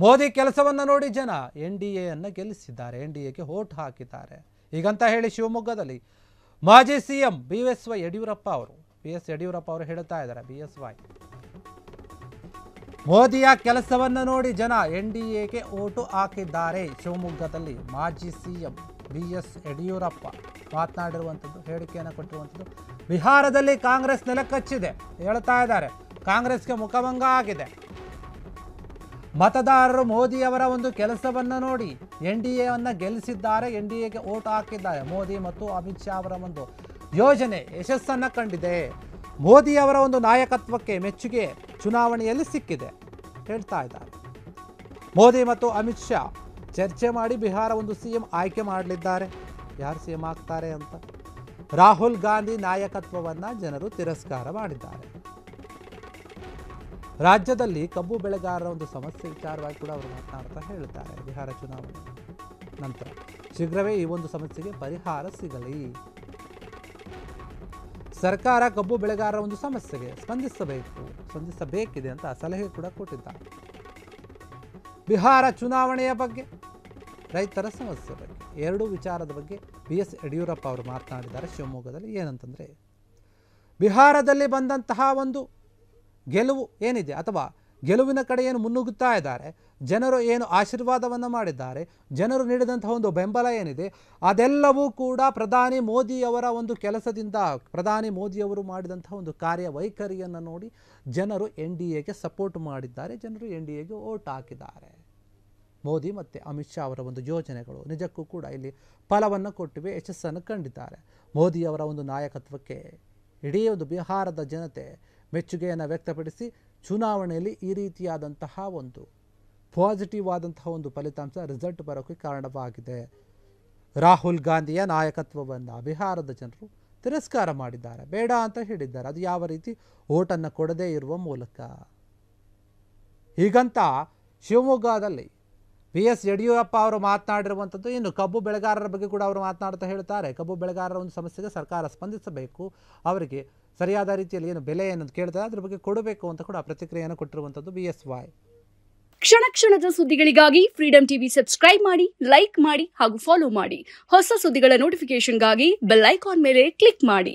ಮೋದಿ ಕೆಲಸವನ್ನು ನೋಡಿ ಜನ ಎನ್ಡಿಎಯನ್ನು ಗೆಲ್ಲಿಸಿದ್ದಾರೆ, ಎನ್ಡಿಎಗೆ ವೋಟ್ ಹಾಕಿದ್ದಾರೆ. ಹೀಗಂತ ಹೇಳಿ ಶಿವಮೊಗ್ಗದಲ್ಲಿ ಮಾಜಿ ಸಿಎಂ ಬಿಎಸ್ ಯಡಿಯೂರಪ್ಪ ಅವರು ಹೇಳ್ತಾ ಇದ್ದಾರೆ. ಬಿಎಸ್ವೈ ಮೋದಿಯ ಕೆಲಸವನ್ನು ನೋಡಿ ಜನ ಎನ್ಡಿಎಗೆ ವೋಟು ಹಾಕಿದ್ದಾರೆ. ಶಿವಮೊಗ್ಗದಲ್ಲಿ ಮಾಜಿ ಸಿಎಂ ಬಿಎಸ್ ಯಡಿಯೂರಪ್ಪ ಮಾತನಾಡಿರುವಂಥದ್ದು, ಹೇಳಿಕೆಯನ್ನು ಕೊಟ್ಟಿರುವಂಥದ್ದು. ಬಿಹಾರದಲ್ಲಿ ಕಾಂಗ್ರೆಸ್ ನೆಲಕಚ್ಚಿದೆ ಹೇಳ್ತಾ ಇದ್ದಾರೆ. ಕಾಂಗ್ರೆಸ್ಗೆ ಮುಖಭಂಗ ಆಗಿದೆ. ಮತದಾರರು ಮೋದಿಯವರ ಒಂದು ಕೆಲಸವನ್ನು ನೋಡಿ ಎನ್ಡಿಎವನ್ನು ಗೆಲ್ಲಿಸಿದ್ದಾರೆ, ಎನ್ಡಿಎಗೆ ವೋಟ್ ಹಾಕಿದ್ದಾರೆ. ಮೋದಿ ಮತ್ತು ಅಮಿತ್ ಶಾ ಅವರ ಒಂದು ಯೋಜನೆ ಯಶಸ್ಸನ್ನು ಕಂಡಿದೆ. ಮೋದಿಯವರ ಒಂದು ನಾಯಕತ್ವಕ್ಕೆ ಮೆಚ್ಚುಗೆ ಚುನಾವಣೆಯಲ್ಲಿ ಸಿಕ್ಕಿದೆ ಹೇಳ್ತಾ ಇದ್ದಾರೆ. ಮೋದಿ ಮತ್ತು ಅಮಿತ್ ಶಾ ಚರ್ಚೆ ಮಾಡಿ ಬಿಹಾರ ಒಂದು ಸಿಎಂ ಆಯ್ಕೆ ಮಾಡಲಿದ್ದಾರೆ. ಯಾರು ಸಿಎಂ ಆಗ್ತಾರೆ ಅಂತ. ರಾಹುಲ್ ಗಾಂಧಿ ನಾಯಕತ್ವವನ್ನು ಜನರು ತಿರಸ್ಕಾರ ಮಾಡಿದ್ದಾರೆ. ರಾಜ್ಯದಲ್ಲಿ ಕಬ್ಬು ಬೆಳೆಗಾರರ ಒಂದು ಸಮಸ್ಯೆ ವಿಚಾರವಾಗಿ ಕೂಡ ಅವರು ಮಾತನಾಡ್ತಾ ಹೇಳ್ತಾರೆ. ಬಿಹಾರ ಚುನಾವಣೆ ನಂತರ ಶೀಘ್ರವೇ ಈ ಒಂದು ಸಮಸ್ಯೆಗೆ ಪರಿಹಾರ ಸಿಗಲಿ. ಸರ್ಕಾರ ಕಬ್ಬು ಬೆಳೆಗಾರರ ಒಂದು ಸಮಸ್ಯೆಗೆ ಸ್ಪಂದಿಸಬೇಕಿದೆ ಅಂತ ಸಲಹೆ ಕೂಡ ಕೊಟ್ಟಿದ್ದಾರೆ. ಬಿಹಾರ ಚುನಾವಣೆಯ ಬಗ್ಗೆ, ರೈತರ ಸಮಸ್ಯೆ ಬಗ್ಗೆ, ಎರಡೂ ವಿಚಾರದ ಬಗ್ಗೆ ಬಿಎಸ್ ಯಡಿಯೂರಪ್ಪ ಅವರು ಮಾತನಾಡಿದ್ದಾರೆ ಶಿವಮೊಗ್ಗದಲ್ಲಿ. ಏನಂತಂದರೆ, ಬಿಹಾರದಲ್ಲಿ ಬಂದಂತಹ ಒಂದು ಗೆಲುವು ಏನಿದೆ ಅಥವಾ ಗೆಲುವಿನ ಕಡೆ ಏನು ಮುನ್ನುಗ್ಗುತ್ತಾ ಇದ್ದಾರೆ, ಜನರು ಏನು ಆಶೀರ್ವಾದವನ್ನು ಮಾಡಿದ್ದಾರೆ, ಜನರು ನೀಡಿದಂತಹ ಒಂದು ಬೆಂಬಲ ಏನಿದೆ, ಅದೆಲ್ಲವೂ ಕೂಡ ಪ್ರಧಾನಿ ಮೋದಿಯವರ ಒಂದು ಕೆಲಸದಿಂದ, ಪ್ರಧಾನಿ ಮೋದಿಯವರು ಮಾಡಿದಂತಹ ಒಂದು ಕಾರ್ಯವೈಖರಿಯನ್ನು ನೋಡಿ ಜನರು ಎನ್ಡಿಎಗೆ ಸಪೋರ್ಟ್ ಮಾಡಿದ್ದಾರೆ, ಜನರು ಎನ್ಡಿಎಗೆ ವೋಟ್ ಹಾಕಿದ್ದಾರೆ. ಮೋದಿ ಮತ್ತು ಅಮಿತ್ ಶಾ ಅವರ ಒಂದು ಯೋಜನೆಗಳು ನಿಜಕ್ಕೂ ಕೂಡ ಇಲ್ಲಿ ಫಲವನ್ನು ಕೊಟ್ಟಿವೆ, ಯಶಸ್ಸನ್ನು ಕಂಡಿದ್ದಾರೆ. ಮೋದಿಯವರ ಒಂದು ನಾಯಕತ್ವಕ್ಕೆ ಇಡೀ ಒಂದು ಬಿಹಾರದ ಜನತೆ ಮೆಚ್ಚುಗೆಯನ್ನು ವ್ಯಕ್ತಪಡಿಸಿ ಚುನಾವಣೆಯಲ್ಲಿ ಈ ರೀತಿಯಾದಂತಹ ಒಂದು ಪಾಸಿಟಿವ್ ಆದಂತಹ ಒಂದು ಫಲಿತಾಂಶ ರಿಸಲ್ಟ್ ಬರೋಕ್ಕೆ ಕಾರಣವಾಗಿದೆ. ರಾಹುಲ್ ಗಾಂಧಿಯ ನಾಯಕತ್ವವನ್ನು ಬಿಹಾರದ ಜನರು ತಿರಸ್ಕಾರ ಮಾಡಿದ್ದಾರೆ, ಬೇಡ ಅಂತ ಹೇಳಿದ್ದಾರೆ. ಅದು ಯಾವ ರೀತಿ ಓಟನ್ನು ಕೊಡದೇ ಇರುವ ಮೂಲಕ. ಹೀಗಂತ ಶಿವಮೊಗ್ಗದಲ್ಲಿ ಬಿಎಸ್ ಯಡಿಯೂರಪ್ಪ ಅವರು ಮಾತನಾಡಿರುವಂಥದ್ದು. ಇನ್ನು ಕಬ್ಬು ಬೆಳೆಗಾರರ ಬಗ್ಗೆ ಕೂಡ ಅವರು ಮಾತನಾಡ್ತಾ ಹೇಳ್ತಾರೆ. ಕಬ್ಬು ಬೆಳೆಗಾರರ ಒಂದು ಸಮಸ್ಯೆಗೆ ಸರ್ಕಾರ ಸ್ಪಂದಿಸಬೇಕು, ಅವರಿಗೆ ಸರಿಯಾದ ರೀತಿಯಲ್ಲಿ ಏನು ಬೆಲೆ ಏನಂತ ಕೇಳ್ತಾರೆ ಅದ್ರ ಬಗ್ಗೆ ಕೊಡಬೇಕು ಅಂತ ಕೂಡ ಪ್ರತಿಕ್ರಿಯೆಯನ್ನು ಕೊಟ್ಟಿರುವಂಥದ್ದು ಬಿಎಸ್ವೈ. ಕ್ಷಣ ಕ್ಷಣದ ಸುದ್ದಿಗಳಿಗಾಗಿ ಫ್ರೀಡಂ ಟಿವಿ ಸಬ್ಸ್ಕ್ರೈಬ್ ಮಾಡಿ, ಲೈಕ್ ಮಾಡಿ ಹಾಗೂ ಫಾಲೋ ಮಾಡಿ. ಹೊಸ ಸುದ್ದಿಗಳ ನೋಟಿಫಿಕೇಶನ್ಗಾಗಿ ಬೆಲ್ ಐಕಾನ್ ಮೇಲೆ ಕ್ಲಿಕ್ ಮಾಡಿ.